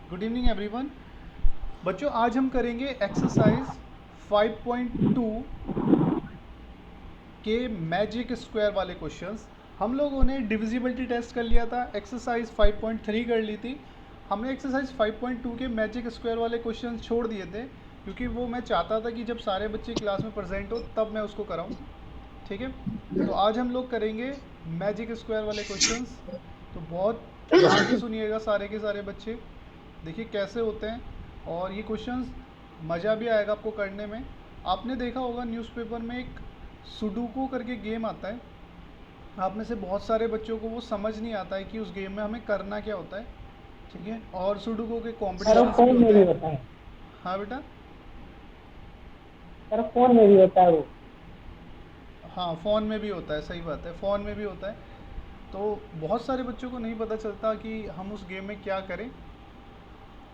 Good evening everyone. बच्चों आज हम करेंगे एक्सरसाइज 5.2 के मैजिक स्क्वायर वाले क्वेश्चंस। हम लोगों ने डिविजिबिलिटी टेस्ट कर लिया था, एक्सरसाइज 5.3 कर ली थी। हमने एक्सरसाइज 5.2 के मैजिक स्क्वायर वाले क्वेश्चंस छोड़ दिए थे क्योंकि वो मैं चाहता था कि जब सारे बच्चे क्लास में प्रेजेंट हो तब मैं उसको कराऊं। ठीक है, तो आज हम लोग करेंगे मैजिक स्क्वायर वाले क्वेश्चंस। तो बहुत ध्यान से सुनिएगा सारे के सारे बच्चे, देखिए कैसे होते हैं। और ये क्वेश्चंस मज़ा भी आएगा आपको करने में। आपने देखा होगा न्यूज़पेपर में एक सुडोकू करके गेम आता है, आप में से बहुत सारे बच्चों को वो समझ नहीं आता है कि उस गेम में हमें करना क्या होता है। ठीक है, और सुडोकू के सर वो कॉम्पिटिशन्स भी फोन में होते भी हैं। होता है। हाँ बेटा। सर फोन में भी होता है वो। हाँ फ़ोन में भी होता है, सही बात है, फ़ोन में भी होता है। तो बहुत सारे बच्चों को नहीं पता चलता कि हम उस गेम में क्या करें।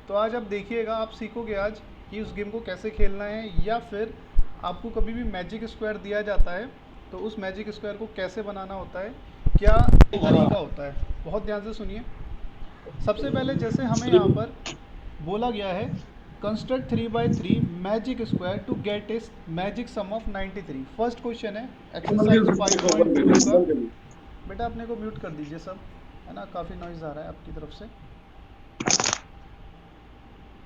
तो आज आप देखिएगा, आप सीखोगे आज कि उस गेम को कैसे खेलना है, या फिर आपको कभी भी मैजिक स्क्वायर दिया जाता है तो उस मैजिक स्क्वायर को कैसे बनाना होता है, क्या तरीका होता है। बहुत ध्यान से सुनिए। सबसे पहले जैसे हमें यहाँ पर बोला गया है, construct 3 by 3 magic square to get a magic sum of 93। First question है एक्सरसाइज 5.2 का। बेटा अपने को म्यूट कर दीजिए सब, है ना, काफ़ी नॉइज़ आ रहा है आपकी तरफ से।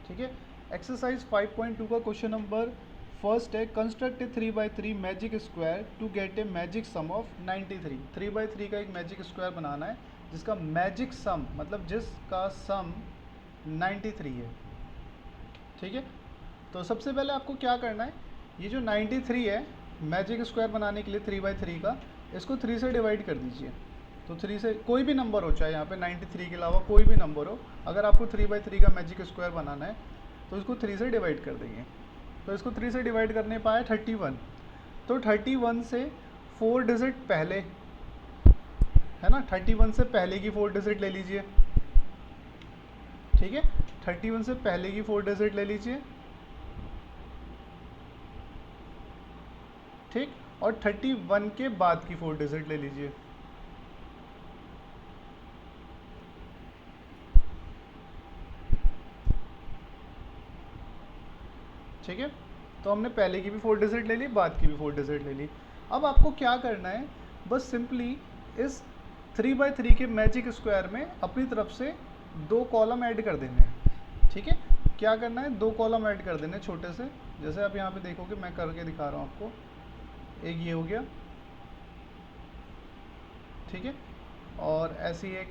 ठीक है, एक्सरसाइज 5.2 का क्वेश्चन नंबर फर्स्ट है, construct a 3 by 3 magic square to get a magic sum of 93। 3 by 3 का एक मैजिक स्क्वायर बनाना है जिसका मैजिक सम मतलब जिसका सम 93 है। ठीक है, तो सबसे पहले आपको क्या करना है, ये जो 93 है मैजिक स्क्वायर बनाने के लिए 3 by 3 का, इसको 3 से डिवाइड कर दीजिए। तो 3 से कोई भी नंबर हो, चाहे यहाँ पे 93 के अलावा कोई भी नंबर हो, अगर आपको 3 by 3 का मैजिक स्क्वायर बनाना है तो इसको 3 से डिवाइड कर देंगे। तो इसको 3 से डिवाइड करने पाए 31। तो 31 से 4 डिजिट पहले, है ना, 31 से पहले की 4 डिजिट ले लीजिए। ठीक है, 31 से पहले की 4 डिजिट ले लीजिए। ठीक, और 31 के बाद की 4 डिजिट ले लीजिए। ठीक है, तो हमने पहले की भी 4 डिजिट ले ली, बाद की भी 4 डिजिट ले ली। अब आपको क्या करना है, बस सिंपली इस 3 by 3 के मैजिक स्क्वायर में अपनी तरफ से 2 कॉलम ऐड कर देने हैं। ठीक है, क्या करना है, 2 कॉलम ऐड कर देने छोटे से। जैसे आप यहाँ पे देखोगे, मैं करके दिखा रहा हूँ आपको। एक ये हो गया, ठीक है, और ऐसी एक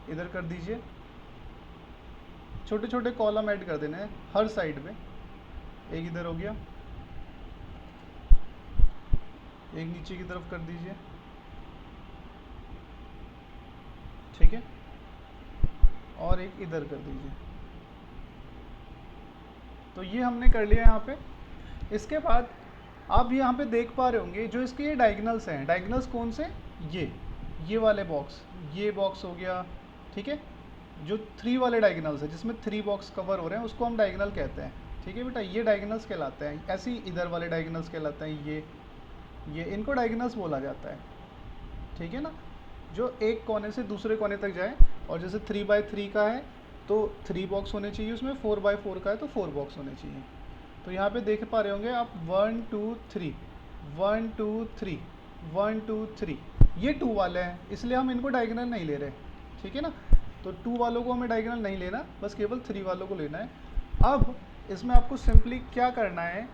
इधर कर दीजिए। छोटे छोटे कॉलम ऐड कर देने हैं हर साइड में। एक इधर हो गया, एक नीचे की तरफ कर दीजिए। ठीक है, और एक इधर कर दीजिए। तो ये हमने कर लिया यहाँ पे। इसके बाद आप यहाँ पे देख पा रहे होंगे जो इसके ये डायगनल्स हैं। डायगनल्स कौन से, ये वाले बॉक्स, ये बॉक्स हो गया। ठीक है, जो 3 वाले डायगनल्स है जिसमें 3 बॉक्स कवर हो रहे हैं उसको हम डायगनल कहते हैं। ठीक है बेटा, ये डायगनल्स कहलाते हैं। ऐसे ही इधर वाले डायगनल्स कहलाते हैं, ये इनको डायगनल्स बोला जाता है। ठीक है ना, जो एक कोने से दूसरे कोने तक जाए। और जैसे 3 by 3 का है तो 3 बॉक्स होने चाहिए उसमें, 4 by 4 का है तो 4 बॉक्स होने चाहिए। तो यहाँ पे देख पा रहे होंगे आप 1 2 3, 1 2 3, 1 2 3, ये 2 वाले हैं इसलिए हम इनको डायगोनल नहीं ले रहे। ठीक है ना, तो 2 वालों को हमें डायगोनल नहीं लेना, बस केवल 3 वालों को लेना है। अब इसमें आपको सिंपली क्या करना है,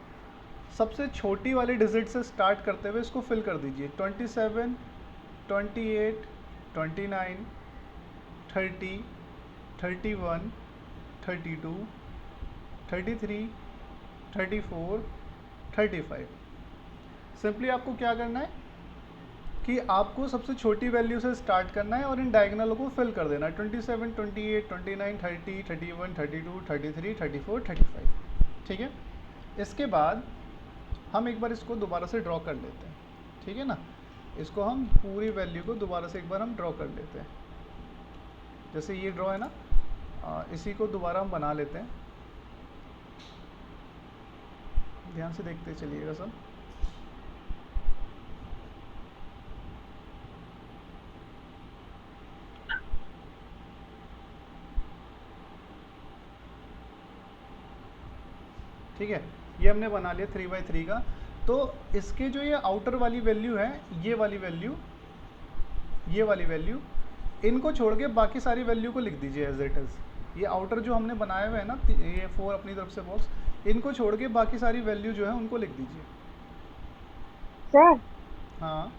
सबसे छोटी वाली डिजिट से स्टार्ट करते हुए इसको फिल कर दीजिए। 27, 28, 29, 30, 31, 32, 33, 34, 35। सिंपली आपको क्या करना है कि आपको सबसे छोटी वैल्यू से स्टार्ट करना है और इन डायगनलों को फिल कर देना है। 27, 28, 29, 30, 31, 32, 33, 34, 35। ठीक है, इसके बाद हम एक बार इसको दोबारा से ड्रॉ कर लेते हैं। ठीक है ना, इसको हम पूरी वैल्यू को दोबारा से एक बार हम ड्रॉ कर लेते हैं। जैसे ये ड्रॉ है ना, इसी को दोबारा हम बना लेते हैं। ध्यान से देखते चलिएगा सब। ठीक है, ये हमने बना लिया 3/3 का। तो इसके जो ये आउटर वाली वैल्यू है, ये वाली वैल्यू, ये वाली वैल्यू, इनको छोड़ के बाकी सारी वैल्यू को लिख दीजिए एज इट इज़। ये आउटर जो हमने बनाया हुआ है ना, ये 4 अपनी तरफ से बॉक्स, इनको छोड़ के बाकी सारी वैल्यू जो है उनको लिख दीजिए। सर हाँ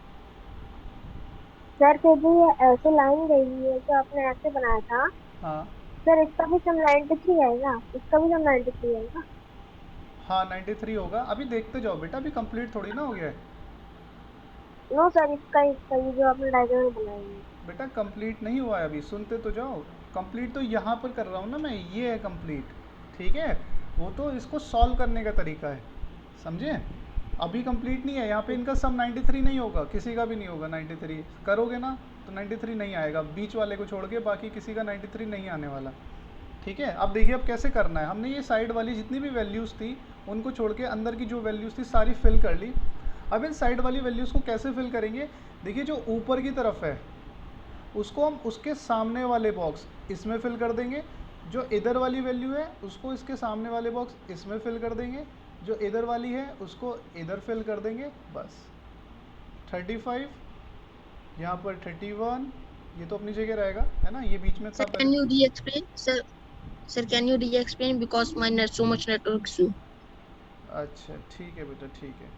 सर फिर भी ये ऐसे लाइन गई है जो आपने ऐसे बनाया था, हाँ सर इसका भी सम 93 आएगा, इसका भी सम 93 आएगा। हाँ 93 होगा। अभी देखते जाओ बेटा, अभी कंप्लीट थोड़ी ना हो गया है। नो सर, इसका ये जो आपने डायग्राम बनाई है। बेटा कंप्लीट नहीं हुआ है अभी, सुनते तो जाओ। कंप्लीट तो यहाँ पर कर रहा हूँ ना मैं, ये है कंप्लीट, ठीक है। वो तो इसको सॉल्व करने का तरीका है, समझे। अभी कंप्लीट नहीं है यहाँ पे, इनका सम 93 नहीं होगा, किसी का भी नहीं होगा 93। करोगे ना तो 93 नहीं आएगा, बीच वाले को छोड़ के बाकी किसी का 93 नहीं आने वाला, ठीक है। अब देखिए अब कैसे करना है। हमने ये साइड वाली जितनी भी वैल्यूज़ थी उनको छोड़ के अंदर की जो वैल्यूज़ थी सारी फिल कर ली। अब इन साइड वाली वैल्यूज़ को कैसे फिल करेंगे, देखिए जो ऊपर की तरफ है उसको हम उसके सामने वाले बॉक्स इसमें फिल कर देंगे, जो इधर वाली वैल्यू है उसको इसके सामने वाले बॉक्स इसमें फिल कर देंगे, जो इधर वाली है उसको इधर फिल कर देंगे, बस। 35, यहाँ पर 31, ये तो अपनी जगह रहेगा, है ना, ये बीच में था Sir, can you re-explain? Sir, can you re-explain because mine has so much network issue. अच्छा ठीक है बेटा, ठीक है।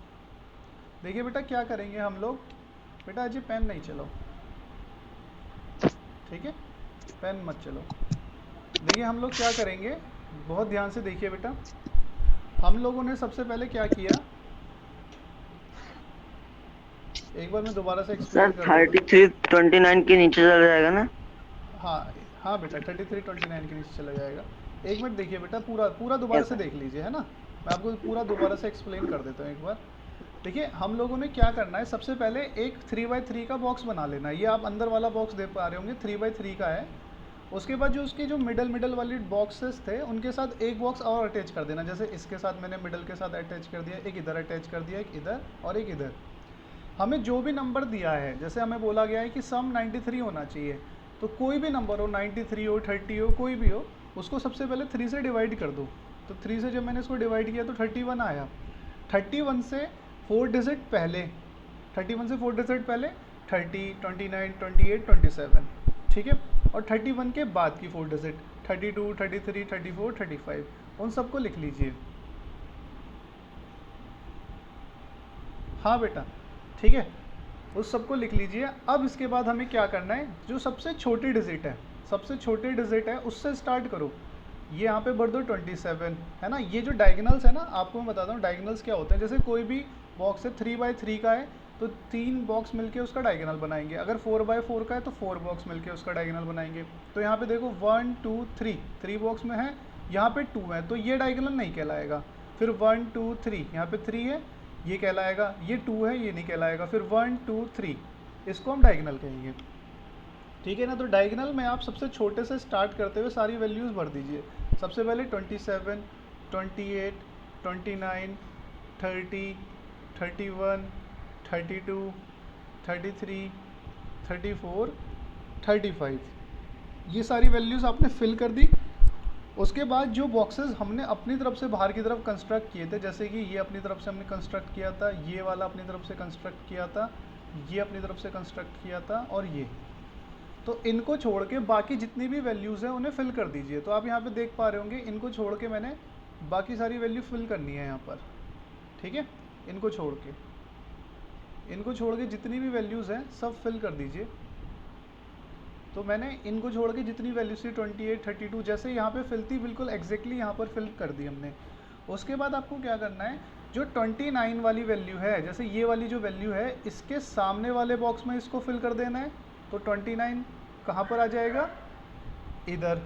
देखिए बेटा क्या करेंगे हम लोग, बेटा अजय पेन नहीं चलो, ठीक है, पेन मत चलो। देखिए हम लोग क्या करेंगे, बहुत ध्यान से देखिए बेटा। हम लोगों ने सबसे पहले क्या किया, एक बार मैं दोबारा से एक्सप्लेन सर कर देता 3329 के नीचे चला जाएगा ना? हूँ। हाँ हाँ बेटा 3329 के नीचे चला जाएगा। एक मिनट देखिए बेटा, पूरा पूरा दोबारा से देख लीजिए, है ना। मैं आपको पूरा दोबारा से एक्सप्लेन कर देता हूँ एक बार। देखिए हम लोगों ने क्या करना है, सबसे पहले एक 3x3 का बॉक्स बना लेना है। ये आप अंदर वाला बॉक्स देख पा रहे होंगे 3x3 का है। उसके बाद जो उसके जो मिडल वाली बॉक्सेस थे उनके साथ एक बॉक्स और अटैच कर देना। जैसे इसके साथ मैंने मिडल के साथ अटैच कर दिया, एक इधर अटैच कर दिया, एक इधर और एक इधर। हमें जो भी नंबर दिया है, जैसे हमें बोला गया है कि सम 93 होना चाहिए, तो कोई भी नंबर हो, 93 हो, 30 हो, कोई भी हो, उसको सबसे पहले 3 से डिवाइड कर दो। तो 3 से जब मैंने इसको डिवाइड किया तो 31 आया। 31 से 4 डिजिट पहले, 31 से 4 डिजिट पहले 30, 29, 28, 27, ठीक है। और 31 के बाद की 4 डिजिट 32, 33, 34, 35, उन सबको लिख लीजिए। हाँ बेटा ठीक है, उस सबको लिख लीजिए। अब इसके बाद हमें क्या करना है, जो सबसे छोटी डिजिट है, सबसे छोटे डिजिट है उससे स्टार्ट करो। ये यहाँ पे भर दो 27, है ना। ये जो डायगनल्स है ना, आपको मैं बताता हूँ डायगनल्स क्या होते हैं। जैसे कोई भी बॉक्स है 3x3 का है तो 3 बॉक्स मिलके उसका डायगनल बनाएंगे। अगर 4x4 का है तो 4 बॉक्स मिलके उसका डायगनल बनाएंगे। तो यहाँ पे देखो 1 2 3, 3 बॉक्स में है, यहाँ पे 2 है तो ये डायगनल नहीं कहलाएगा। फिर 1 2 3, यहाँ पे 3 है, ये कहलाएगा। ये 2 है, ये नहीं कहलाएगा। फिर 1 2 3, इसको हम डायगनल कहेंगे, ठीक है ना। तो डायगनल में आप सबसे छोटे से स्टार्ट करते हुए सारी वैल्यूज़ भर दीजिए। सबसे पहले 27, 28, 29, 30, 31, 32, 33, 34, 35, ये सारी वैल्यूज़ आपने फिल कर दी। उसके बाद जो बॉक्सेस हमने अपनी तरफ से बाहर की तरफ कंस्ट्रक्ट किए थे, जैसे कि ये अपनी तरफ से हमने कंस्ट्रक्ट किया था, ये वाला अपनी तरफ से कंस्ट्रक्ट किया था, ये अपनी तरफ से कंस्ट्रक्ट किया था, और ये, तो इनको छोड़ के बाकी जितनी भी वैल्यूज़ हैं उन्हें फिल कर दीजिए। तो आप यहाँ पे देख पा रहे होंगे, इनको छोड़ के मैंने बाकी सारी वैल्यू फिल करनी है यहाँ पर, ठीक है। इनको छोड़ के जितनी भी वैल्यूज़ हैं सब फिल कर दीजिए। तो मैंने इनको छोड़ के जितनी वैल्यूज थी 28, 32 जैसे यहाँ पे फिल थी, बिल्कुल एग्जैक्टली यहाँ पर फिल कर दी हमने। उसके बाद आपको क्या करना है, जो 29 वाली वैल्यू है, जैसे ये वाली जो वैल्यू है, इसके सामने वाले बॉक्स में इसको फिल कर देना है। तो 29 कहाँ पर आ जाएगा, इधर।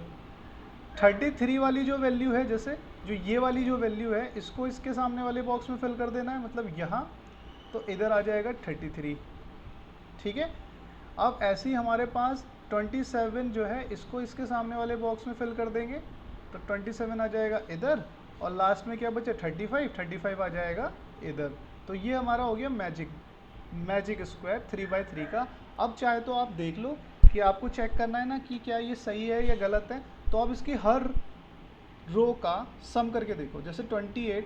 33 वाली जो वैल्यू है, जैसे जो ये वाली जो वैल्यू है, इसको इसके सामने वाले बॉक्स में फिल कर देना है, मतलब यहाँ, तो इधर आ जाएगा 33, ठीक है। अब ऐसे ही हमारे पास 27 जो है, इसको इसके सामने वाले बॉक्स में फिल कर देंगे, तो 27 आ जाएगा इधर, और लास्ट में क्या बचे 35 आ जाएगा इधर। तो ये हमारा हो गया मैजिक स्क्वायर 3x3 का। अब चाहे तो आप देख लो कि आपको चेक करना है ना कि क्या ये सही है या गलत है, तो आप इसकी रो का सम करके देखो। जैसे 28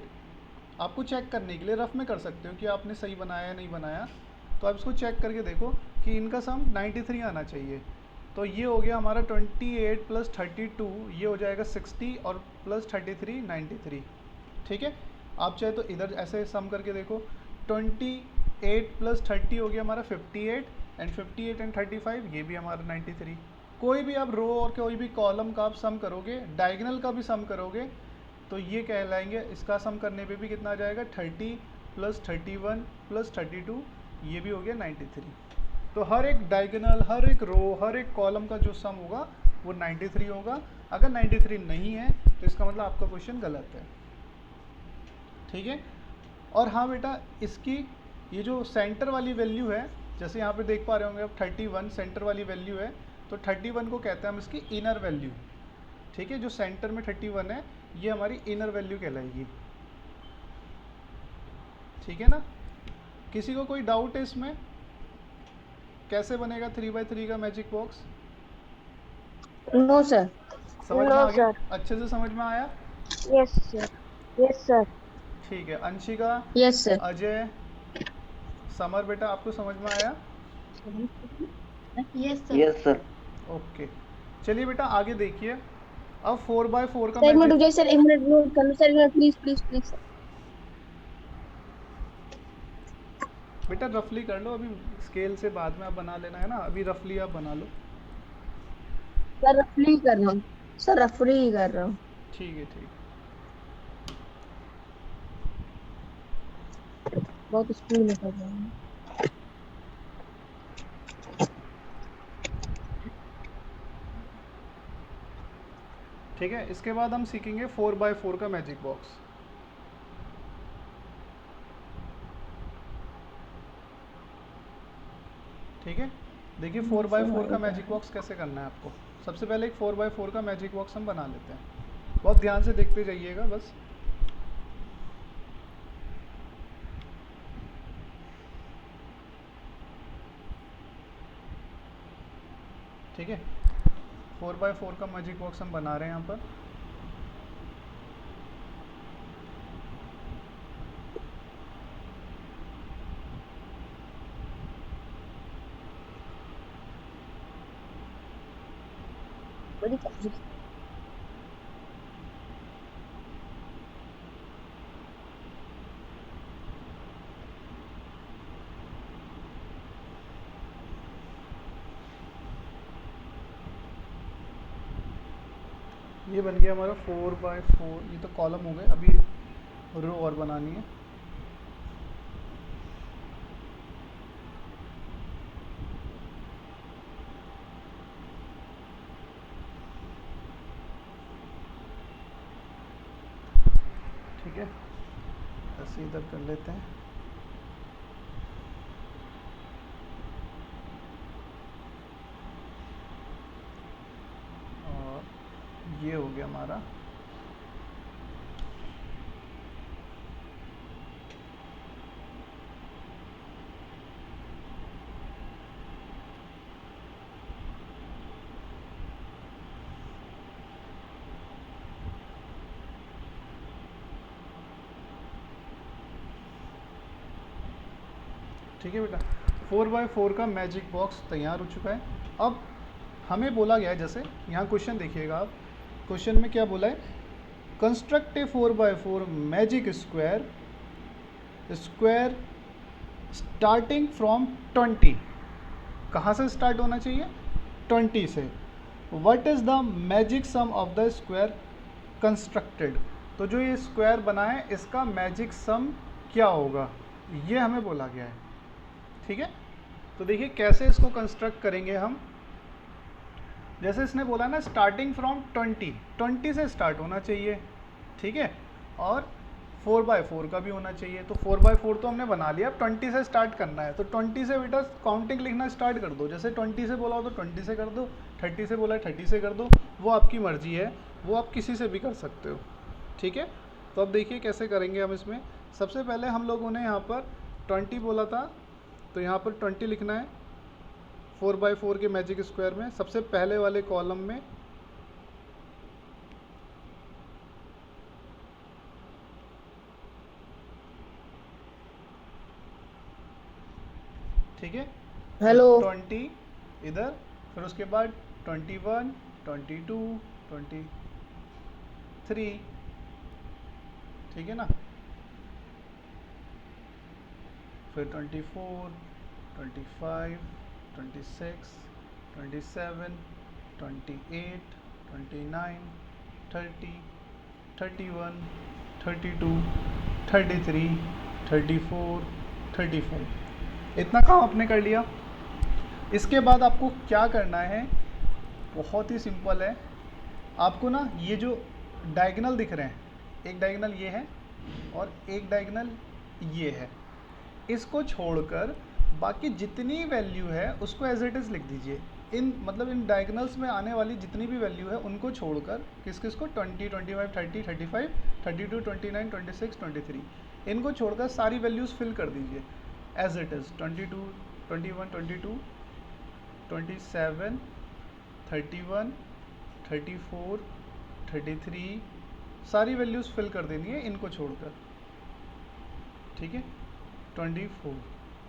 आपको चेक करने के लिए रफ में कर सकते हो कि आपने सही बनाया या नहीं बनाया, तो आप इसको चेक करके देखो कि इनका सम 93 आना चाहिए। तो ये हो गया हमारा 28 प्लस 32, ये हो जाएगा 60 और प्लस 33 93। ठीक है, आप चाहे तो इधर ऐसे सम करके देखो। 28 प्लस 30 हो गया हमारा 58 एंड 58 एंड 35 ये भी हमारा 93। कोई भी आप रो और कोई भी कॉलम का आप सम करोगे, डायगोनल का भी सम करोगे, तो ये कहलाएंगे, इसका सम करने पे भी कितना आ जाएगा 30 प्लस 31 प्लस 32, ये भी हो गया 93। तो हर एक डायगोनल, हर एक रो, हर एक कॉलम का जो सम होगा वो 93 होगा। अगर 93 नहीं है तो इसका मतलब आपका क्वेश्चन गलत है। ठीक है, और हाँ बेटा, इसकी ये जो सेंटर वाली वैल्यू है, जैसे यहाँ पे देख पा रहे होंगे आप 31 सेंटर वाली वैल्यू है, तो 31 को कहते हैं हम इसकी इनर वैल्यू। ठीक है, जो सेंटर में 31 है ये हमारी इनर वैल्यू कहलाएगी। ठीक है ना, किसी को कोई डाउट है इसमें कैसे बनेगा 3x3 का मैजिक बॉक्स? No sir. समझ में No, आ गया? sir. अच्छे से समझ में आया? Yes, sir. Yes, sir. ठीक है, Anshika, yes sir. Ajay, summer बेटा आपको समझ में आया? Yes yes sir. ओके, चलिए बेटा आगे देखिए। अब 4x4 का सर एक मिनट मैजिक, रुकिए सर, एक मिनट नोट कर लो सर, एक minute please please please sir. बेटा रफली कर लो, अभी स्केल से बाद में आप बना लेना है ना, अभी रफली आप बना लो। सर रफली कर रहा हूँ सर, रफली कर रहा हूँ। ठीक है, ठीक है। बहुत स्पीड में कर रहा हूँ। ठीक है, इसके बाद हम सीखेंगे 4x4 का मैजिक बॉक्स। ठीक है, देखिए 4x4 का मैजिक बॉक्स कैसे करना है आपको। सबसे पहले एक 4x4 का मैजिक बॉक्स हम बना लेते हैं, बहुत ध्यान से देखते जाइएगा बस। ठीक है, 4x4 का मैजिक बॉक्स हम बना रहे हैं यहाँ पर। बड़ी तकलीफ। ये बन गया हमारा 4x4, ये तो कॉलम हो गए, अभी रो और बनानी है। ठीक है, ऐसे इधर कर लेते हैं। और ये हो गया हमारा ठीक है बेटा, 4x4 का मैजिक बॉक्स तैयार हो चुका है। अब हमें बोला गया है, जैसे यहाँ क्वेश्चन देखिएगा आप, क्वेश्चन में क्या बोला है, construct a 4x4 magic square starting from 20। कहाँ से स्टार्ट होना चाहिए? 20 से। What is the magic sum of the square constructed. तो जो ये स्क्वायर बना है इसका मैजिक सम क्या होगा, ये हमें बोला गया है। ठीक है, तो देखिए कैसे इसको कंस्ट्रक्ट करेंगे हम। जैसे इसने बोला ना स्टार्टिंग फ्रॉम 20 से स्टार्ट होना चाहिए। ठीक है, और 4x4 का भी होना चाहिए। तो 4x4 तो हमने बना लिया, अब 20 से स्टार्ट करना है। तो 20 से बेटा काउंटिंग लिखना स्टार्ट कर दो। जैसे 20 से बोला हो तो 20 से कर दो, 30 से बोला है 30 से कर दो, वो आपकी मर्जी है, वो आप किसी से भी कर सकते हो। ठीक है, तो अब देखिए कैसे करेंगे हम इसमें। सबसे पहले हम लोगों ने यहाँ पर 20 बोला था, तो यहाँ पर 20 लिखना है 4x4 के मैजिक स्क्वायर में। सबसे पहले वाले कॉलम में ठीक है, हेलो 20 इधर, फिर उसके बाद 21, 22, 23, ठीक है ना, फिर 24, 25, 26, 27, 28, 29, 30, 31, 32, 33, 34, 35। इतना काम आपने कर लिया। इसके बाद आपको क्या करना है, बहुत ही सिंपल है। आपको ना ये जो डायगोनल दिख रहे हैं, एक डायगोनल ये है और एक डायगोनल ये है, इसको छोड़कर बाकी जितनी वैल्यू है उसको एज इट इज़ लिख दीजिए। इन मतलब इन डायगोनल्स में आने वाली जितनी भी वैल्यू है उनको छोड़कर किस किस को 20, 25, 30, 35, 32, 29, 26, 23, इनको छोड़कर सारी वैल्यूज़ फिल कर दीजिए एज इट इज़। 22, 21, 22, 27, 31, 34, 33, सारी वैल्यूज़ फिल कर देनी है इनको छोड़कर, ठीक है। 24,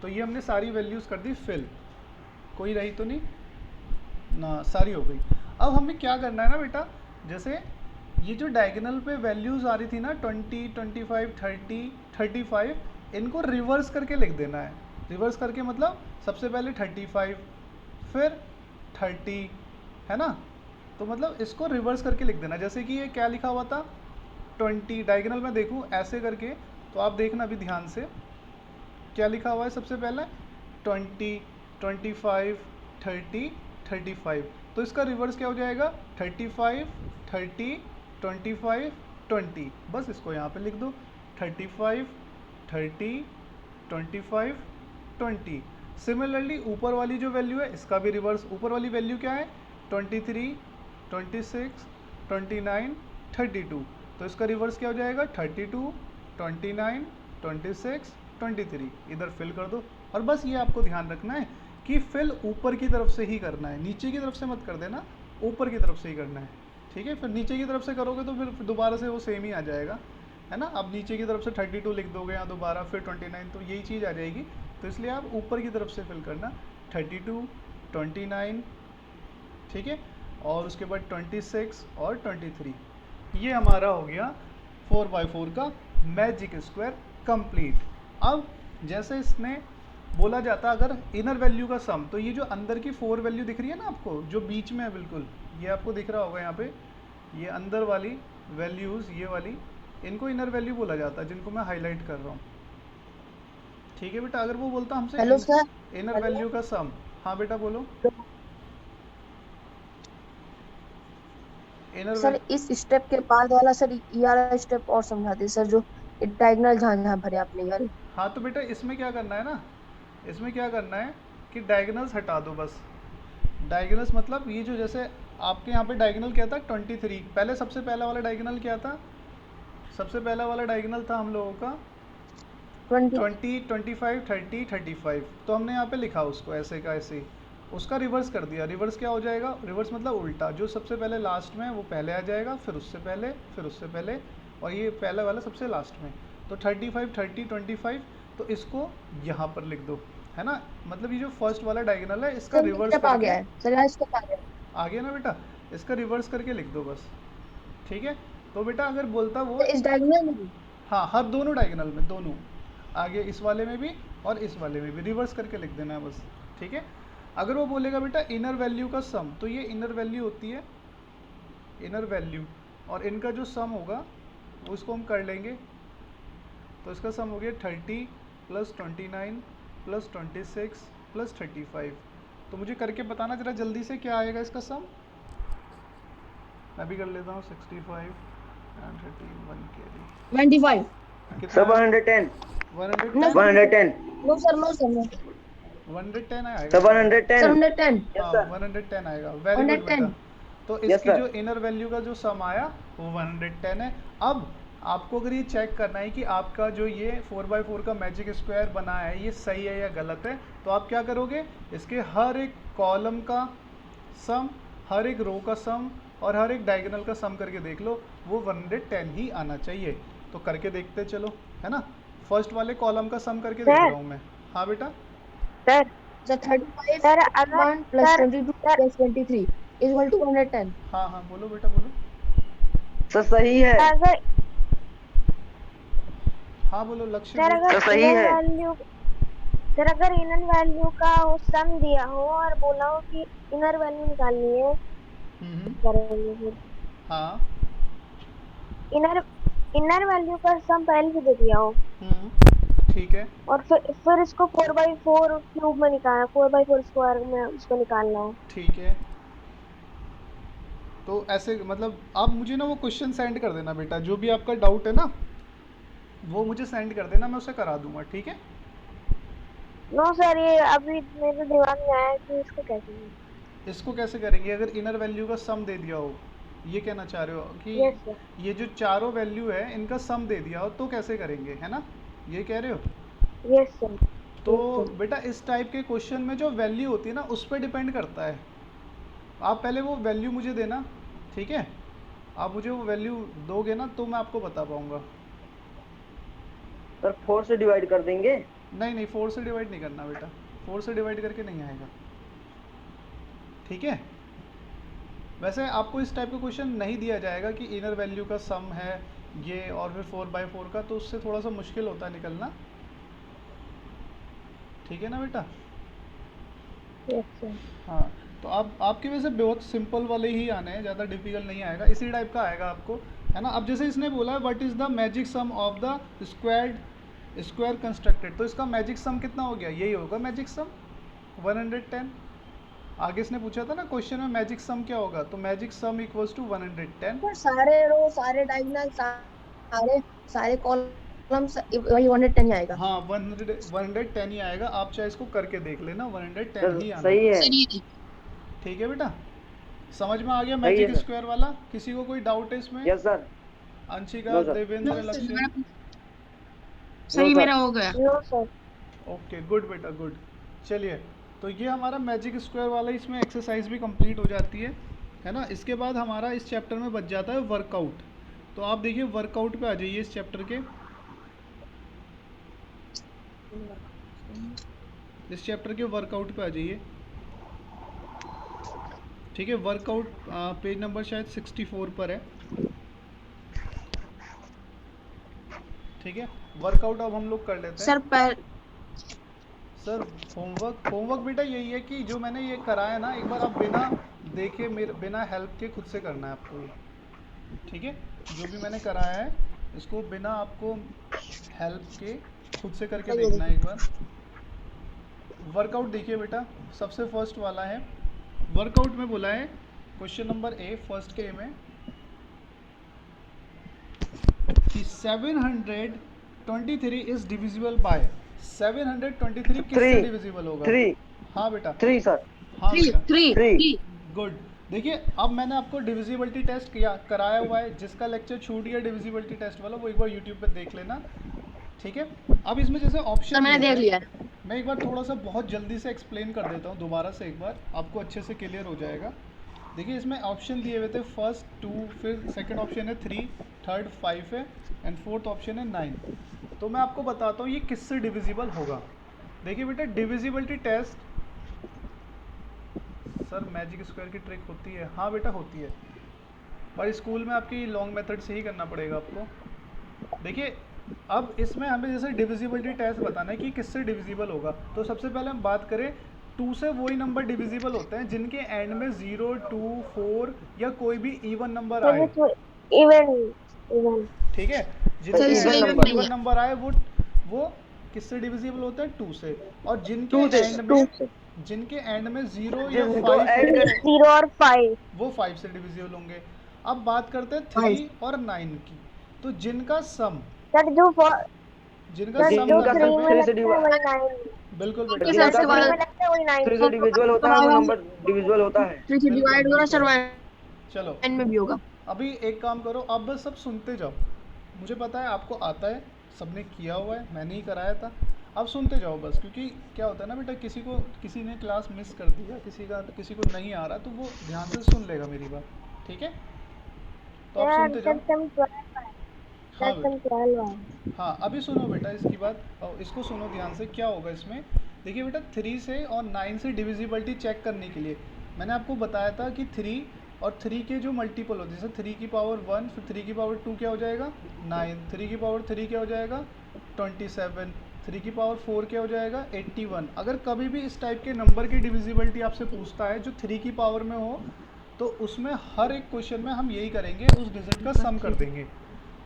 तो ये हमने सारी वैल्यूज़ कर दी फिल, कोई रही तो नहीं ना, सारी हो गई। अब हमें क्या करना है ना बेटा, जैसे ये जो डायगोनल पे वैल्यूज़ आ रही थी ना 20, 25, 30, 35, इनको रिवर्स करके लिख देना है। रिवर्स करके मतलब सबसे पहले 35, फिर 30, है ना, तो मतलब इसको रिवर्स करके लिख देना। जैसे कि ये क्या लिखा हुआ था 20, डायगोनल में देखूँ ऐसे करके, तो आप देखना अभी ध्यान से क्या लिखा हुआ है। सबसे पहले 20, 25, 30, 35, तो इसका रिवर्स क्या हो जाएगा 35, 30, 25, 20, बस इसको यहाँ पे लिख दो 35, 30, 25, 20। सिमिलरली ऊपर वाली जो वैल्यू है इसका भी रिवर्स, ऊपर वाली वैल्यू क्या है 23, 26, 29, 32, तो इसका रिवर्स क्या हो जाएगा 32, 29, 26, 23, इधर फिल कर दो। और बस ये आपको ध्यान रखना है कि फिल ऊपर की तरफ से ही करना है, नीचे की तरफ से मत कर देना, ऊपर की तरफ से ही करना है, ठीक है। फिर नीचे की तरफ से करोगे तो फिर दोबारा से वो सेम ही आ जाएगा, है ना। अब नीचे की तरफ से 32 लिख दोगे या दोबारा फिर 29, तो यही चीज़ आ जाएगी। तो इसलिए आप ऊपर की तरफ से फिल करना 32, 29, ठीक है, और उसके बाद 26 और 23। ये हमारा हो गया 4x4 का मैजिक स्क्वायर कंप्लीट। अब जैसे इसमें बोला जाता अगर इनर वैल्यू का सम, तो ये जो अंदर की 4 वैल्यू दिख रही है ना आपको, जो बीच में है बिल्कुल, ये आपको दिख रहा होगा यहाँ पे, ये अंदर वाली वैल्यूज़, ये वाली, इनको इनर वैल्यू बोला जाता है, जिनको मैं हाईलाइट कर रहा हूँ, ठीक है बेटा। अगर वो बोलता हमसे हेलो सर इनर वैल्यू का सम, हाँ बेटा बोलो। इनर सर इस स्टेप के बाद वाला सर ये वाला स्टेप और समझा दे सर, जो डायगोनल जहाँ जहाँ भरे आपने ये वाले। हाँ तो बेटा इसमें क्या करना है ना, इसमें क्या करना है कि डायगोनल्स हटा दो बस। डायगोनल्स मतलब ये जो जैसे आपके यहाँ पे डायगोनल क्या था 23, पहले सबसे पहला वाला डायगोनल क्या था, सबसे पहला वाला डायगोनल था हम लोगों का 20, 25, 30, 35, तो हमने यहाँ पे लिखा उसको ऐसे का ऐसे ही, उसका रिवर्स कर दिया। रिवर्स क्या हो जाएगा, रिवर्स मतलब उल्टा, जो सबसे पहले लास्ट में वो पहले आ जाएगा, फिर उससे पहले, फिर उससे पहले, और ये पहला वाला सबसे लास्ट में। तो 35, 30, 25, तो इसको यहाँ पर लिख दो, है ना। मतलब ये जो फर्स्ट वाला डायगोनल है इसका रिवर्स स्टेप आ करके गया है सर, यहाँ स्टेप आ गया है। आ गया ना बेटा, इसका रिवर्स करके लिख दो बस, ठीक है। तो बेटा अगर बोलता वो, तो इस डायगोनल में भी हाँ हर दोनों डायगोनल में, दोनों आगे इस वाले में भी और इस वाले में भी रिवर्स करके लिख देना है बस, ठीक है। अगर वो बोलेगा बेटा इनर वैल्यू का सम, तो ये इनर वैल्यू होती है, इनर वैल्यू, और इनका जो सम होगा वो इसको हम कर लेंगे। तो इसका सम हो गया 30 + 29 + 26 + 35। तो मुझे करके बताना जरा जल्दी से क्या आएगा इसका सम। मैं भी कर लेता हूँ 65 and 31 कैरी 25। कितना सब 110 110 110 no sir, no sir, no 110 आएगा सब बेटा। 110 सर 110। हाँ 110 आएगा, वेरी गुड बेटा। 110। तो Yes, इसकी sir. जो इनर वैल्यू का जो सम आया वो 110 है। अब आपको अगर ये चेक करना है कि आपका जो ये 4x4 का मैजिक स्क्वायर बना है ये सही है या गलत है, तो आप क्या करोगे, इसके हर एक कॉलम का सम, हर एक रो का सम और हर एक डायगोनल का सम करके देख लो, वो 110 ही आना चाहिए। तो करके देखते चलो, है ना। फर्स्ट वाले कॉलम का सम करके देख सर। रहा हूँ मैं। हाँ बेटा सर सर 35 सर अगर 1 plus sir 22 sir plus 23 is equal to 110. हाँ हाँ बोलो बेटा बोलो। सर सही है। अगर हाँ बोलो लक्ष्य सर बोल। अगर सर सही इनर है। वैल्यू सर अगर इनर वैल्यू का वो सम दिया हो और बोला हो कि इनर वैल्यू निकालनी है, हम्म। करेंगे फिर हाँ। इनर इनर वैल्यू का सम पहले से दे दिया हो ठीक है। और फिर इसको 4/4 क्यूब में निकालना, 4/4 स्क्वायर में उसको निकालना हो। ठीक है तो ऐसे मतलब आप मुझे ना वो क्वेश्चन सेंड कर देना बेटा, जो भी आपका डाउट है ना वो मुझे सेंड कर देना, मैं उसे करा दूंगा, ठीक है। नो सर, ये अभी मेरे दिमाग में आया कि इसको कैसे करें। इसको कैसे करेंगे अगर इनर वैल्यू का सम दे दिया हो, ये कहना चाह रहे हो यस सर, कि ये जो चारों वैल्यू है इनका सम दे दिया हो तो कैसे करेंगे, है ना, ये कह रहे हो। यस सर, तो यस सर। बेटा इस टाइप के क्वेश्चन में जो वैल्यू होती है ना उस पर डिपेंड करता है। आप पहले वो वैल्यू मुझे देना, ठीक है। आप मुझे वो वैल्यू दोगे ना तो मैं आपको बता पाऊंगा। सर 4 से डिवाइड कर देंगे। नहीं नहीं 4 से डिवाइड नहीं करना बेटा, 4 से डिवाइड करके नहीं आएगा, ठीक है। वैसे आपको इस टाइप का क्वेश्चन नहीं दिया जाएगा कि इनर वैल्यू का सम है ये और फिर 4/4 का, तो उससे थोड़ा सा मुश्किल होता है निकलना, ठीक है ना बेटा। Yes sir. हाँ तो आप आपके वैसे बहुत सिंपल वाले ही आने हैं, ज़्यादा डिफिकल्ट नहीं आएगा, इसी टाइप का आएगा आपको, है ना। अब जैसे इसने बोला है what is the magic sum of the square constructed, तो इसका मैजिक सम कितना हो गया, यही होगा मैजिक सम 110। आगे इसने पूछा था ना क्वेश्चन में मैजिक सम क्या होगा, तो magic sum equals to 110। Sir सारे रो सारे डायगोनल सारे सारे कॉलम्स वही 110 ही आएगा। हाँ 110 ही आएगा, आप चाहे इसको करके देख लेना 110 सर ही आना सही है, है। सर ये ठीक है बेटा। समझ में आ गया सही है मैजिक सर। स्क्वायर वाला, किसी को कोई डाउट है इसमें। Yes sir. Anshika, no sir. Devendra, Lakshya. No सही सर। मेरा हो गया। No sir. ओके गुड बेटा गुड। चलिए तो ये हमारा मैजिक स्क्वायर वाला, इसमें एक्सरसाइज भी कंप्लीट हो जाती है ना। इसके बाद हमारा इस चैप्टर में बच जाता है वर्कआउट। तो आप देखिए वर्कआउट पे आ जाइए इस चैप्टर के, इस चैप्टर के वर्कआउट पे आ जाइए, ठीक है। वर्कआउट पेज नंबर शायद 64 पर है, ठीक है। वर्कआउट अब हम लोग कर लेते हैं। सर सर होमवर्क बेटा यही है कि जो मैंने ये कराया ना, एक बार आप बिना देखे मेरे बिना हेल्प के खुद से करना है आपको ये, ठीक है। जो भी मैंने कराया है इसको बिना आपको हेल्प के खुद से करके देखना है एक बार। वर्कआउट देखिए बेटा, सबसे फर्स्ट वाला है वर्कआउट में बोला है क्वेश्चन नंबर ए, फर्स्ट के में कि 723 इज डिविजिबल बाय 723 किससे 3 डिविजिबल होगा। 3 हाँ बेटा, 3 सर। हाँ थ्री बेटा, थ्री 3। Three good. देखिए अब मैंने आपको डिविजिबिलिटी टेस्ट किया कराया हुआ है, जिसका लेक्चर छूट गया डिविजिबिलिटी टेस्ट वाला वो एक बार यूट्यूब पे देख लेना, ठीक है। अब इसमें जैसे सर ऑप्शन मैंने देख लिया है। मैं एक बार थोड़ा सा बहुत जल्दी से एक्सप्लेन कर देता हूँ दोबारा से, एक बार आपको अच्छे से क्लियर हो जाएगा। देखिए इसमें ऑप्शन दिए हुए थे फर्स्ट 2, फिर सेकंड ऑप्शन है 3, थर्ड 5 है एंड फोर्थ ऑप्शन है 9। तो मैं आपको बताता हूँ ये किससे डिविजिबल होगा। देखिए बेटा divisibility test, sir magic square की ट्रिक होती है, हाँ बेटा होती है, पर स्कूल में आपकी लॉन्ग मेथड से ही करना पड़ेगा आपको। देखिए अब इसमें हमें जैसे डिविजिबिलिटी टेस्ट बताना है कि किससे डिविजिबल होगा, तो सबसे पहले हम बात करें 2 से वही नंबर डिविजिबल होते हैं जिनके एंड में 0, 2, 4 या कोई भी इवन नंबर आए, इवन इवन ठीक है। सर जिनके इसका एंड इवन में नहीं इवन है। नंबर आए वो किससे डिविजिबल होते हैं 2 से, और 2 से। जिनके एंड में 0 या जिनको 5 ऐड होंगे कर 0 और 5। वो 5 से डिविजिबल होंगे। अब बात करते हैं 5 3 और 9 की, तो जिनका सम सर जो सर जो करना 3 है में 3 से लगता है वही 9 में। बिल्कुल बेटा, के सर साथ जिनका से जो 3 वाला में लगता है वही 9 3 में। से डिविजिबल होता है वो नंबर डिविजिबल होता है। 3 से बिल्कुल डिवाइड होगा सर बिल्कुल। 1 चलो में भी होगा। अभी एक काम करो, आप बस सब सुनते जाओ, मुझे पता है आपको आता है, सबने किया हुआ है, मैंने ही कराया था। अब सुनते जाओ बस, क्योंकि क्या होता है ना बेटा, किसी ने क्लास मिस कर दिया, किसी को नहीं आ रहा, तो वो ध्यान से सुन लेगा मेरी बात, ठीक है। तो आप सर सुनते सर जाओ। सम 12 है। हाँ सर सम बेटा, 12 है। हाँ अभी सुनो बेटा इसकी बात, और इसको सुनो ध्यान से, क्या होगा इसमें देखिए बेटा 3 से और 9 से डिविजिबिलिटी चेक करने के लिए मैंने आपको बताया था कि 3 और 3 के जो मल्टीपल होते हैं, जैसे 3 की पावर 1, फिर 3 की पावर 2 क्या हो जाएगा 9, 3 की पावर 3 क्या हो जाएगा 27, 3 की पावर 4 क्या हो जाएगा 81। अगर कभी भी इस टाइप के नंबर की डिविजिबिलिटी आपसे पूछता है जो 3 की पावर में हो, तो उसमें हर एक क्वेश्चन में हम यही करेंगे, उस डिजिट का सम कर देंगे।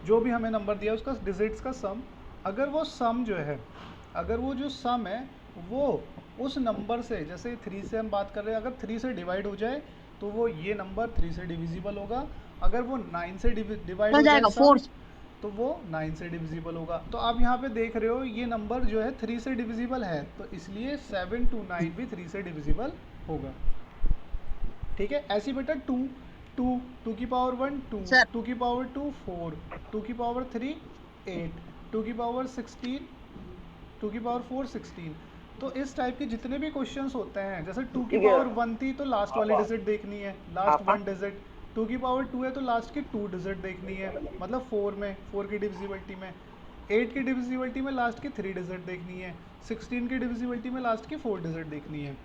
जो भी हमें नंबर दिया उसका डिजिट्स का सम, अगर वो सम जो है, अगर वो जो सम है वो उस नंबर से, जैसे 3 से हम बात कर रहे हैं, अगर 3 से डिवाइड हो जाए तो वो ये नंबर 3 से डिविजिबल होगा। अगर वो 9 से डिवाइड हो जाए सम, तो वो 9 से डिविजिबल होगा। तो आप यहाँ पे देख रहे हो ये नंबर जो है 3 से डिविजिबल है, तो इसलिए 7 to 9 भी 3 से डिविजिबल होगा। ठीक है, ऐसी बेटा 2 की पावर 1 2, 2 की पावर 2 4, 2 की पावर 3 8, 2 की पावर 16, 2 की पावर 4 16। तो इस टाइप के जितने भी क्वेश्चंस होते हैं, जैसे 2 की पावर 1 थी तो लास्ट वाली डिजिट देखनी है, लास्ट 1 डिजिट। 2 की पावर 2 है तो लास्ट की 2 डिजिट देखनी है, मतलब 4 में, 4 की डिविजिबिलिटी में। 8 की डिविजिबिलिटी में लास्ट की 3 डिजिट देखनी है। 16 की डिविजिबिलिटी में लास्ट की 4 डिजिट देखनी है।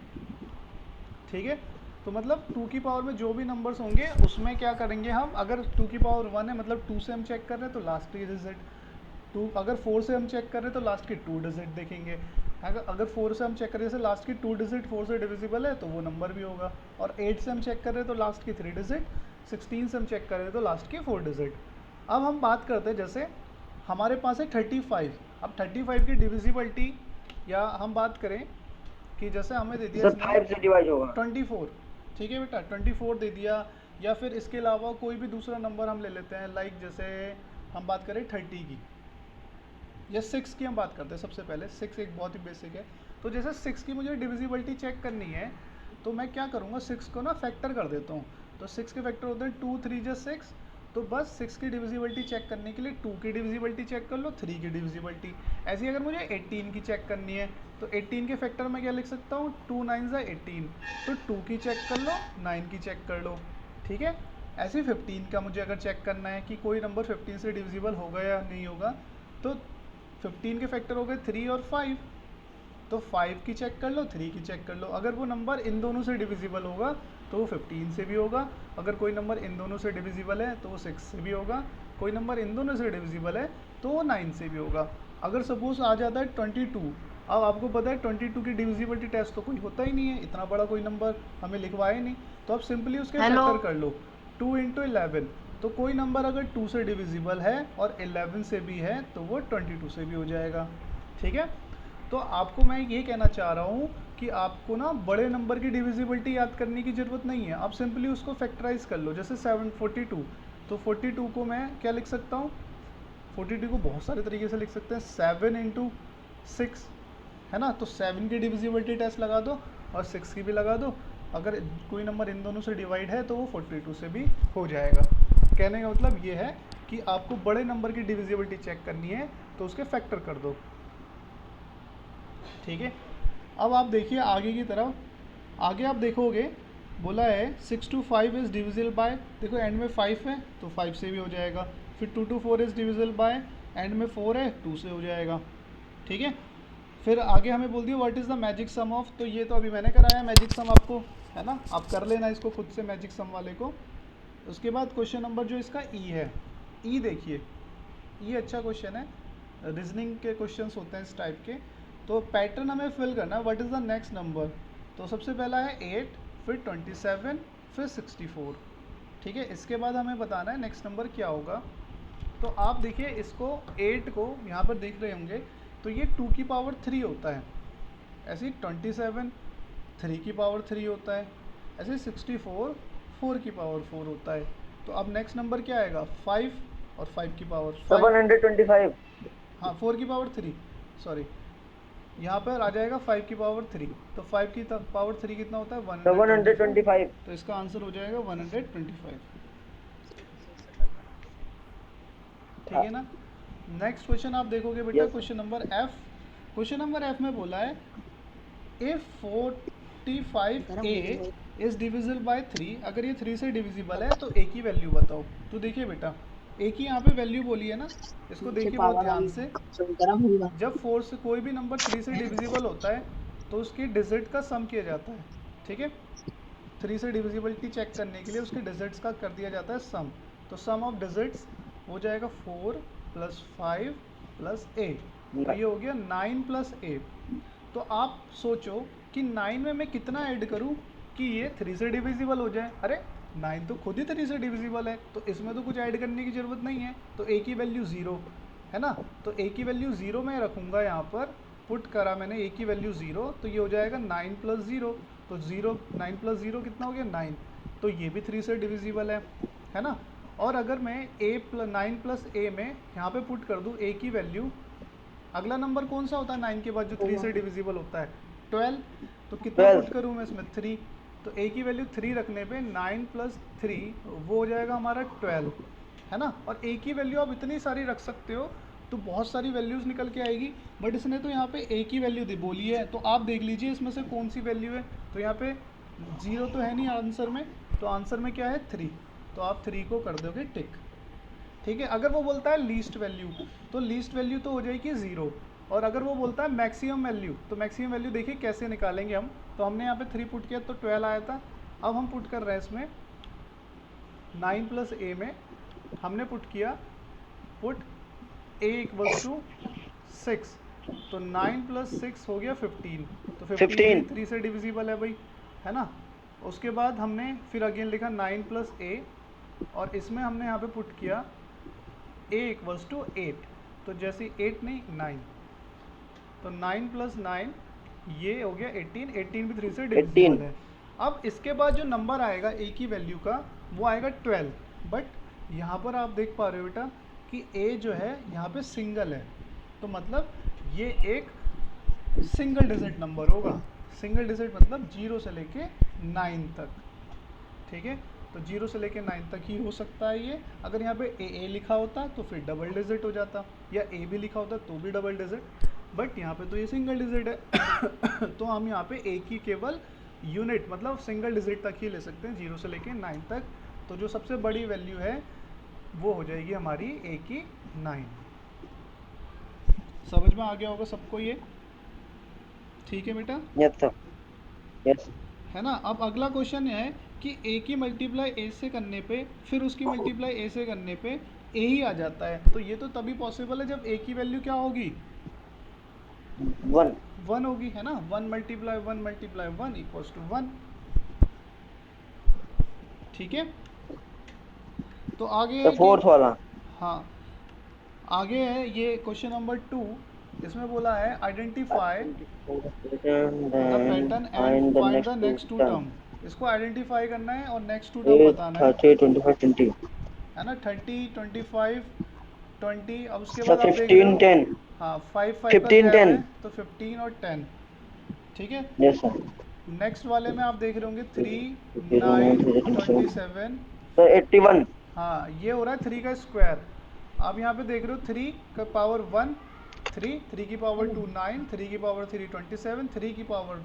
ठीक है, तो मतलब 2 की पावर में जो भी नंबर्स होंगे उसमें क्या करेंगे हम, अगर 2 की पावर 1 है मतलब 2 से हम चेक कर रहे हैं तो लास्ट की डिजिट 2, अगर 4 से हम चेक कर रहे हैं तो लास्ट की 2 डिजिट देखेंगे। अगर 4 से हम चेक कर रहे हैं जैसे लास्ट की 2 डिजिट 4 से डिविजिबल है तो वो नंबर भी होगा। और 8 से हम चेक कर रहे हैं तो लास्ट की 3 डिजिट, 16 से हम चेक कर रहे हैं तो लास्ट की 4 डिजिट। अब हम बात करते हैं, जैसे हमारे पास है 35। अब 35 की डिविजिबिलिटी, या हम बात करें कि जैसे हमें दे दिया सर 5 से डिवाइड होगा 24, ठीक है बेटा 24 दे दिया, या फिर इसके अलावा कोई भी दूसरा नंबर हम ले लेते हैं, लाइक जैसे हम बात करें 30 की या 6 की हम बात करते हैं। सबसे पहले 6 एक बहुत ही बेसिक है। तो जैसे 6 की मुझे डिविजिबिलिटी चेक करनी है तो मैं क्या करूँगा, 6 को ना फैक्टर कर देता हूँ। तो 6 के फैक्टर होते हैं 2 3 जा 6। तो बस 6 की डिविजिबिलिटी चेक करने के लिए 2 की डिविजिबिलिटी चेक कर लो, 3 की डिविजिबिलिटी। ऐसी अगर मुझे 18 की चेक करनी है तो 18 के फैक्टर में क्या लिख सकता हूँ, 2 9 जा 18। तो 2 की चेक कर लो, 9 की चेक कर लो। ठीक है, ऐसे 15 का मुझे अगर चेक करना है कि कोई नंबर 15 से डिविजिबल होगा या नहीं होगा, तो 15 के फैक्टर हो गए 3 और 5। तो 5 की चेक कर लो, 3 की चेक कर लो। अगर वो नंबर इन दोनों से डिविजिबल होगा तो वो 15 से भी होगा। अगर कोई नंबर इन दोनों से डिविजिबल है तो वो 6 से भी होगा। कोई नंबर इन दोनों से डिविजिबल है तो वो 9 से भी होगा। अगर सपोज आ जाता है 22, अब आपको पता है 22 की डिविजिबिलिटी टेस्ट तो कोई होता ही नहीं है, इतना बड़ा कोई नंबर हमें लिखवाए नहीं, तो आप सिंपली उसके फैक्टर कर लो 2 × 11। तो कोई नंबर अगर 2 से डिविजिबल है और 11 से भी है तो वो 22 से भी हो जाएगा। ठीक है, तो आपको मैं ये कहना चाह रहा हूँ कि आपको ना बड़े नंबर की डिविजिबिलिटी याद करने की ज़रूरत नहीं है, आप सिंपली उसको फैक्टराइज कर लो। जैसे 742, तो 42 को मैं क्या लिख सकता हूँ, 42 को बहुत सारे तरीके से लिख सकते हैं, 7 × 6 है ना। तो 7 की डिविजिबिलिटी टेस्ट लगा दो और 6 की भी लगा दो। अगर कोई नंबर इन दोनों से डिवाइड है तो वो 42 से भी हो जाएगा। कहने का मतलब ये है कि आपको बड़े नंबर की डिविजिबिलिटी चेक करनी है तो उसके फैक्टर कर दो। ठीक है, अब आप देखिए आगे की तरफ, आगे आप देखोगे बोला है 6 to 5 इज़ डिविजिबल बाय, देखो एंड में 5 है तो 5 से भी हो जाएगा। फिर 2 to 4 is divisible by, and में 4 है 2 से हो जाएगा। ठीक है, फिर आगे हमें बोल दिया what is the magic sum of, तो ये तो अभी मैंने कराया मैजिक सम आपको, है ना, आप कर लेना इसको खुद से मैजिक सम वाले को। उसके बाद क्वेश्चन नंबर जो इसका ई है, ई देखिए, ये अच्छा क्वेश्चन है, रीजनिंग के क्वेश्चंस होते हैं इस टाइप के। तो पैटर्न हमें फिल करना है, what is the next number. तो सबसे पहला है 8, फिर 27, फिर 64। ठीक है, इसके बाद हमें बताना है नेक्स्ट नंबर क्या होगा। तो आप देखिए इसको 8 को यहाँ पर देख रहे होंगे, तो ये 2 की पावर 3 होता है, ऐसे ही 27 3 की पावर 3 होता है, ऐसे 64 4 की पावर 4 होता है। तो अब नेक्स्ट नंबर क्या आएगा, 5 और 5 की पावर 5, 725 हाँ 4 की पावर 3, सॉरी यहाँ पर आ जाएगा 5 की पावर 3। तो 5 की पावर 3 कितना होता है, 725। तो इसका आंसर हो जाएगा 125। ठीक है ना। नेक्स्ट क्वेश्चन आप देखोगे बेटा, question number F. Question number F में बोला है if 45a is divisible by 3, अगर ये 3 से डिविजिबल है तो a की वैल्यू बताओ। तो देखिए बेटा a की यहाँ पे वैल्यू बोली है ना, इसको देखिए बहुत ध्यान से। जब 4 से कोई भी नंबर 3 से डिविजिबल होता है तो उसकी डिजिट का सम किया जाता है, ठीक है। 3 से डिविजिबिलिटी चेक करने के लिए उसके डिजिट्स का कर दिया जाता है सम। तो सम ऑफ डिजिट्स हो जाएगा 4 + 5 + 8, तो ये हो गया 9 + 8। तो आप सोचो कि 9 में मैं कितना ऐड करूं कि ये 3 से डिविजिबल हो जाए। अरे 9 तो खुद ही 3 से डिविजिबल है, तो इसमें तो कुछ ऐड करने की ज़रूरत नहीं है। तो a की वैल्यू 0 है ना, तो a की वैल्यू 0 मैं रखूँगा यहाँ पर, पुट करा मैंने a की वैल्यू 0, तो ये हो जाएगा 9 + 0। तो 9 + 0 कितना हो गया 9, तो ये भी 3 से डिविजिबल है ना। और अगर मैं 9 + a में यहाँ पे पुट कर दूँ a की वैल्यू, अगला नंबर कौन सा होता है 9 के बाद जो 3 से डिविजिबल होता है, 12। तो कितना 12। पुट करूँ मैं इसमें 3, तो a की वैल्यू 3 रखने पे 9 + 3 वो हो जाएगा हमारा 12, है ना। और a की वैल्यू आप इतनी सारी रख सकते हो, तो बहुत सारी वैल्यूज़ निकल के आएगी। बट इसने तो यहाँ पे a की वैल्यू बोली है, तो आप देख लीजिए इसमें से कौन सी वैल्यू है। तो यहाँ पे 0 तो है नहीं आंसर में, तो आंसर में क्या है 3, तो आप 3 को कर दोगे टिक, ठीक है। अगर वो बोलता है लीस्ट वैल्यू, तो लीस्ट वैल्यू तो हो जाएगी 0। और अगर वो बोलता है मैक्सिमम वैल्यू, तो मैक्सिमम वैल्यू देखिए कैसे निकालेंगे हम। तो हमने यहाँ पे 3 पुट किया तो 12 आया था। अब हम पुट कर रहे हैं इसमें 9 + a में हमने पुट किया, पुट a = 6, तो 9 + 6 हो गया 15, तो 15 3 से डिविजिबल है भाई, है ना। उसके बाद हमने फिर अगेन लिखा 9 + a, और इसमें हमने यहाँ पे पुट किया a = 8, तो जैसे 8 नहीं 9, तो 9 + 9 ये हो गया 18, 18 भी 3 से डिविजिबल है। अब इसके बाद जो नंबर आएगा a की वैल्यू का वो आएगा 12, बट यहाँ पर आप देख पा रहे हो बेटा कि a जो है यहाँ पे सिंगल है, तो मतलब ये एक सिंगल डिजिट नंबर होगा। सिंगल डिजिट मतलब 0 से लेके 9 तक, ठीक है। तो 0 से लेके 9 तक ही हो सकता है ये। अगर यहाँ पे a लिखा होता तो फिर डबल डिजिट हो जाता, या a भी लिखा होता तो भी डबल डिजिट, बट यहाँ पे तो ये सिंगल डिजिट है। तो हम यहाँ पे a की केवल यूनिट मतलब सिंगल डिजिट तक ही ले सकते हैं, 0 से लेके 9 तक। तो जो सबसे बड़ी वैल्यू है वो हो जाएगी हमारी a की 9। समझ में आ गया होगा सबको ये, ठीक है बेटा? Yes sir, yes. है ना। अब अगला क्वेश्चन है कि a की मल्टीप्लाई a से करने पे, फिर उसकी मल्टीप्लाई a से करने पे a ही आ जाता है। तो ये तो तभी पॉसिबल है जब a की वैल्यू क्या होगी 1 होगी, है ना। 1 × 1 × 1 = 1, ठीक है। तो आगे है तो फोर्थ वाला, हाँ आगे है ये क्वेश्चन नंबर 2। इसमें बोला है identify the pattern and find the next 2 term. इसको आइडेंटिफाई करना है और नेक्स्ट 2 टर्म बताना है, 30, 25, 20। है ना। 30, 25, 20। अब उसके सर बाद आप देख रहे 15, हो 10। हाँ 5 का 15, गैप 10। है, तो 15 और 10, ठीक है। Yes sir. नेक्स्ट वाले में आप देख रहे होंगे 3, 9, 27। सर 81। हाँ ये हो रहा है 3 का स्क्वायर। आप यहाँ पे देख रहे हो 3 का पावर 1 3, 3 की पावर 2 9, 3 की पावर 3 27, 3 की पावर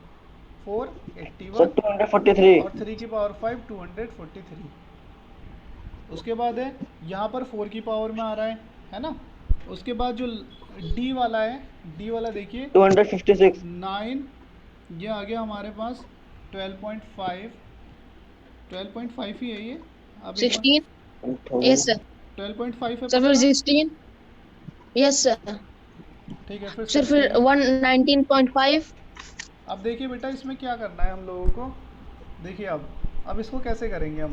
4 सर 81, 243। और 3 की पावर 5 243। उसके बाद है यहाँ पर 4 की पावर में आ रहा है ना। उसके बाद जो D वाला है, D वाला देखिए 256। 9, ये आ गया हमारे पास 12.5, 12.5 ही है ये। अब 16 यस सर 12.5 है सर, फिर 16 यस सर, ठीक है। फिर सर फिर 119.5। अब देखिए बेटा इसमें क्या करना है हम लोगों को, देखिए अब इसको कैसे करेंगे हम।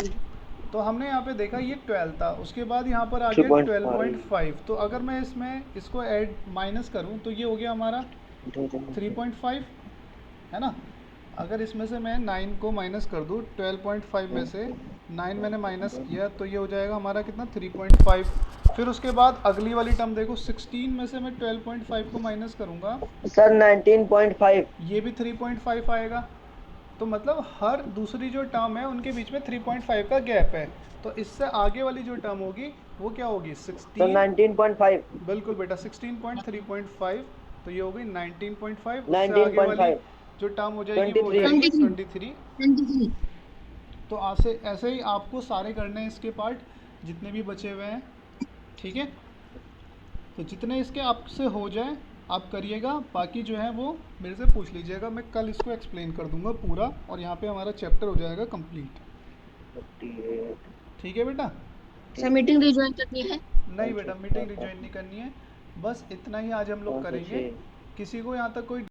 तो हमने यहाँ पे देखा ये 12 था, उसके बाद यहाँ पर आ गया 12.5। तो अगर मैं इसमें इसको ऐड माइनस करूँ तो ये हो गया हमारा 3.5, है ना। अगर इसमें से मैं 9 को माइनस कर दूँ 12.5 में से 9 मैंने माइनस किया, तो ये हो जाएगा हमारा कितना 3.5। फिर उसके बाद अगली वाली टर्म देखो 16 में से मैं 12.5 को माइनस करूँगा, सर 19.5। ये भी 3.5 आएगा। तो मतलब हर दूसरी जो टर्म है उनके बीच में 3.5 का गैप है। तो इससे आगे वाली जो टर्म होगी वो क्या होगी 16, सर 19.5। बिल्कुल बेटा 16.3.5, तो ये हो गई 19.5। उससे आगे वाली जो टर्म हो जाएगी वो हो जाएगी 23। तो ऐसे ही आपको सारे करने हैं इसके पार्ट जितने भी बचे हुए हैं, ठीक है। तो जितने इसके आपसे हो जाए आप करिएगा, बाकी जो है वो मेरे से पूछ लीजिएगा, मैं कल इसको एक्सप्लेन कर दूंगा पूरा, और यहाँ पे हमारा चैप्टर हो जाएगा कंप्लीट। 58 ठीक है बेटा? सर मीटिंग रिज्वाइन करनी है? नहीं बेटा, मीटिंग रिज्वाइन नहीं करनी है, बस इतना ही आज हम लोग कौन सा करेंगे। चाहिए? किसी को यहाँ तक कोई